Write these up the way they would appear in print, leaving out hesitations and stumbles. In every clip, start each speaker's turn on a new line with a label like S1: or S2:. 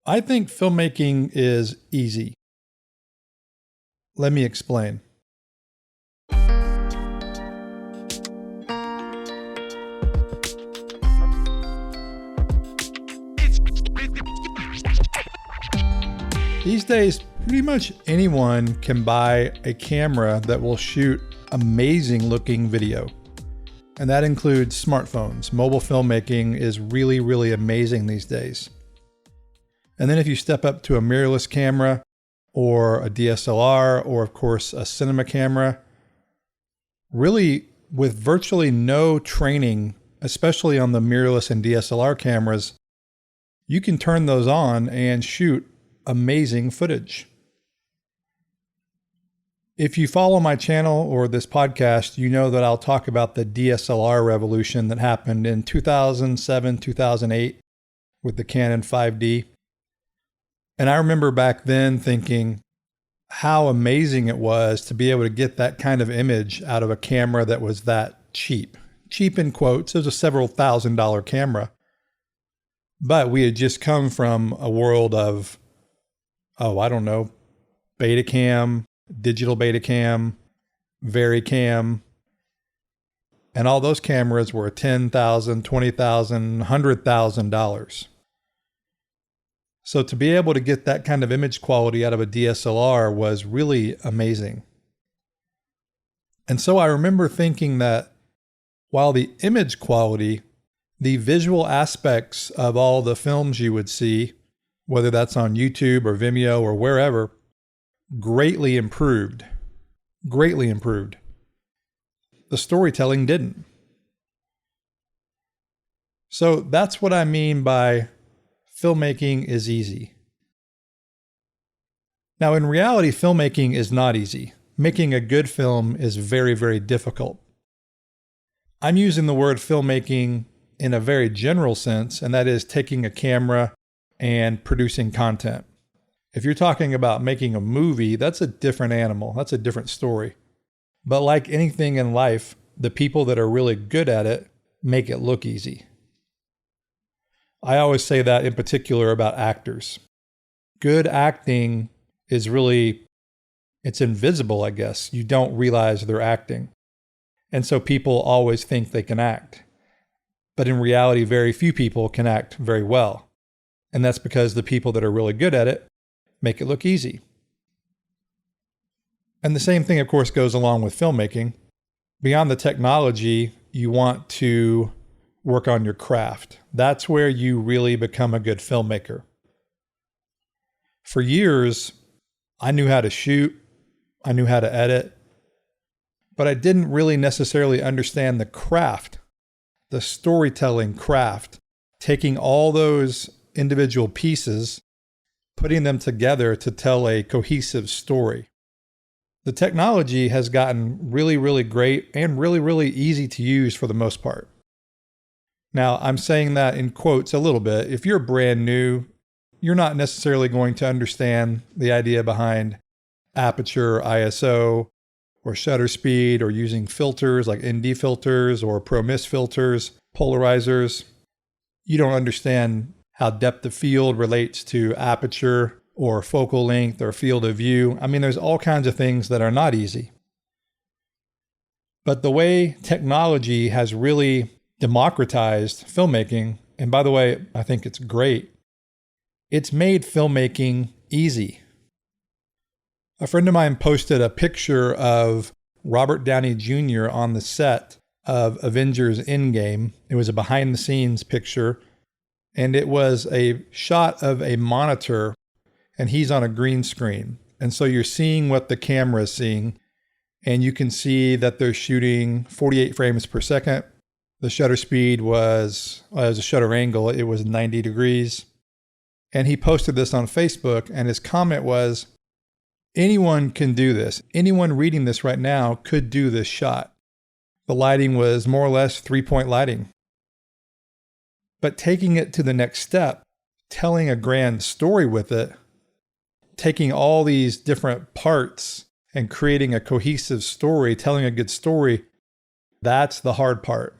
S1: I think filmmaking is easy. Let me explain. These days, pretty much anyone can buy a camera that will shoot amazing looking video. And that includes smartphones. Mobile filmmaking is really, really amazing these days. And then if you step up to a mirrorless camera or a DSLR or of course a cinema camera, really with virtually no training, especially on the mirrorless and DSLR cameras, you can turn those on and shoot amazing footage. If you follow my channel or this podcast, you know that I'll talk about the DSLR revolution that happened in 2007, 2008 with the Canon 5D. And I remember back then thinking how amazing it was to be able to get that kind of image out of a camera that was that cheap. Cheap in quotes, it was a several $1,000 camera. But we had just come from a world of Betacam, digital Betacam, Varicam, and all those cameras were $10,000, $20,000, $100,000. So to be able to get that kind of image quality out of a DSLR was really amazing. And so I remember thinking that while the image quality, the visual aspects of all the films you would see, whether that's on YouTube or Vimeo or wherever, greatly improved. The storytelling didn't. So that's what I mean by filmmaking is easy. Now, in reality, filmmaking is not easy. Making a good film is very, very difficult. I'm using the word filmmaking in a very general sense, and that is taking a camera and producing content. If you're talking about making a movie, that's a different animal. That's a different story. But like anything in life, the people that are really good at it make it look easy. I always say that in particular about actors. Good acting is really, it's invisible, I guess. You don't realize they're acting. And so people always think they can act. But in reality, very few people can act very well. And that's because the people that are really good at it make it look easy. And the same thing, of course, goes along with filmmaking. Beyond the technology, you want to work on your craft. That's where you really become a good filmmaker. For years, I knew how to shoot, I knew how to edit, but I didn't really necessarily understand the craft, the storytelling craft, taking all those individual pieces, putting them together to tell a cohesive story. The technology has gotten really, really great and really, really easy to use for the most part. Now, I'm saying that in quotes a little bit. If you're brand new, you're not necessarily going to understand the idea behind aperture, ISO, or shutter speed, or using filters like ND filters or ProMist filters, polarizers. You don't understand how depth of field relates to aperture or focal length or field of view. I mean, there's all kinds of things that are not easy. But the way technology has really democratized filmmaking, and by the way, I think it's great, it's made filmmaking easy. A friend of mine posted a picture of Robert Downey Jr. on the set of Avengers Endgame. It was a behind the scenes picture, and it was a shot of a monitor, and he's on a green screen. And so you're seeing what the camera is seeing, and you can see that they're shooting 48 frames per second. The shutter speed was, as a shutter angle, it was 90 degrees. And he posted this on Facebook, and his comment was, anyone can do this. Anyone reading this right now could do this shot. The lighting was more or less 3-point lighting. But taking it to the next step, telling a grand story with it, taking all these different parts and creating a cohesive story, telling a good story, that's the hard part.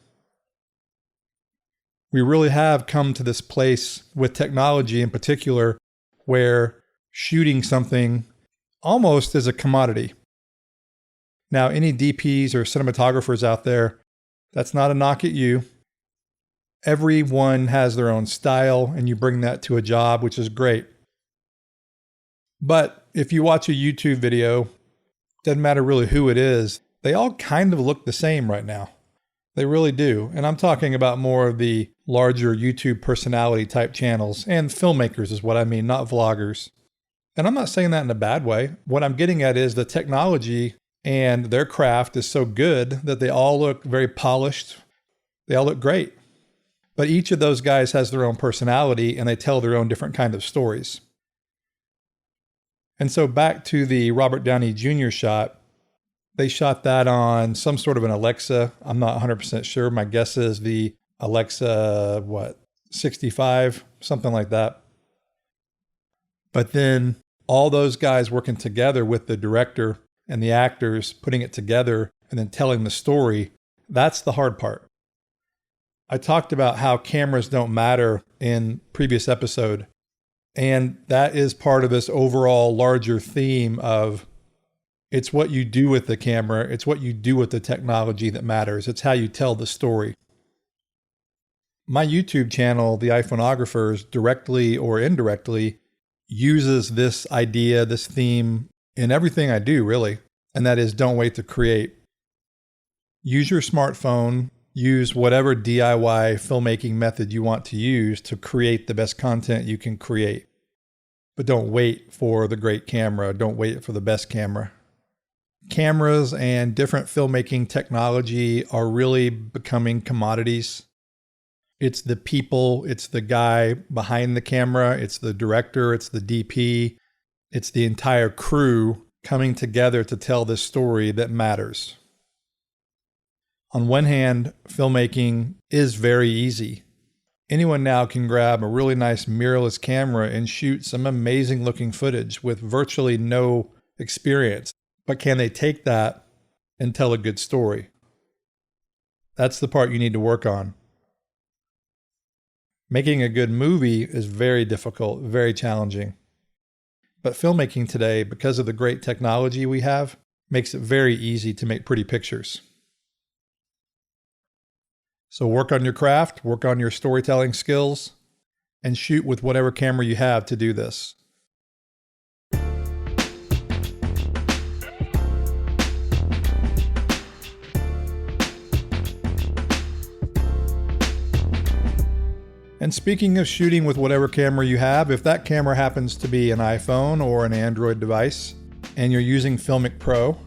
S1: We really have come to this place with technology in particular where shooting something almost is a commodity. Now, any DPs or cinematographers out there, that's not a knock at you. Everyone has their own style, and you bring that to a job, which is great. But if you watch a YouTube video, doesn't matter really who it is, they all kind of look the same right now. They really do. And I'm talking about more of the larger YouTube personality type channels, and filmmakers is what I mean, not vloggers. And I'm not saying that in a bad way. What I'm getting at is the technology and their craft is so good that they all look very polished. They all look great. But each of those guys has their own personality, and they tell their own different kind of stories. And so back to the Robert Downey Jr. shot, they shot that on some sort of an Alexa. I'm not 100% sure. My guess is the Alexa, 65, something like that. But then all those guys working together with the director and the actors, putting it together and then telling the story, that's the hard part. I talked about how cameras don't matter in previous episode. And that is part of this overall larger theme of it's what you do with the camera. It's what you do with the technology that matters. It's how you tell the story. My YouTube channel, The iPhonographers, directly or indirectly uses this idea, this theme in everything I do, really. And that is, don't wait to create. Use your smartphone. Use whatever DIY filmmaking method you want to use to create the best content you can create. But don't wait for the great camera. Don't wait for the best camera. Cameras and different filmmaking technology are really becoming commodities. It's the people, it's the guy behind the camera, it's the director, it's the DP, it's the entire crew coming together to tell this story that matters. On one hand, filmmaking is very easy. Anyone now can grab a really nice mirrorless camera and shoot some amazing looking footage with virtually no experience. But can they take that and tell a good story? That's the part you need to work on. Making a good movie is very difficult, very challenging. But filmmaking today, because of the great technology we have, makes it very easy to make pretty pictures. So work on your craft, work on your storytelling skills, and shoot with whatever camera you have to do this. And speaking of shooting with whatever camera you have, if that camera happens to be an iPhone or an Android device, and you're using Filmic Pro,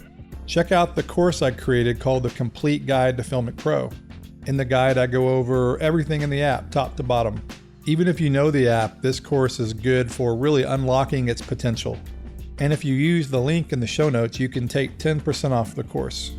S1: check out the course I created called The Complete Guide to Filmic Pro. In the guide, I go over everything in the app, top to bottom. Even if you know the app, this course is good for really unlocking its potential. And if you use the link in the show notes, you can take 10% off the course.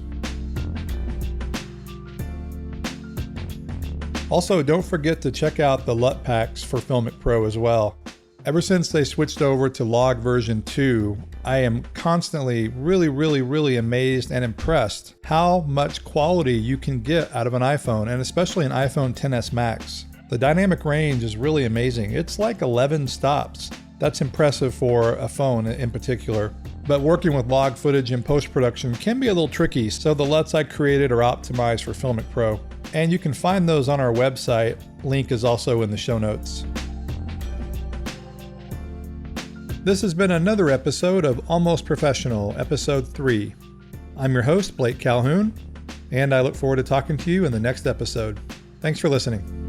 S1: Also, don't forget to check out the LUT packs for Filmic Pro as well. Ever since they switched over to log version 2, I am constantly really amazed and impressed how much quality you can get out of an iPhone, and especially an iPhone XS Max. The dynamic range is really amazing. It's like 11 stops. That's impressive for a phone in particular. But working with log footage in post-production can be a little tricky, so the LUTs I created are optimized for Filmic Pro. And you can find those on our website. Link is also in the show notes. This has been another episode of Almost Professional, Episode 3. I'm your host, Blake Calhoun, and I look forward to talking to you in the next episode. Thanks for listening.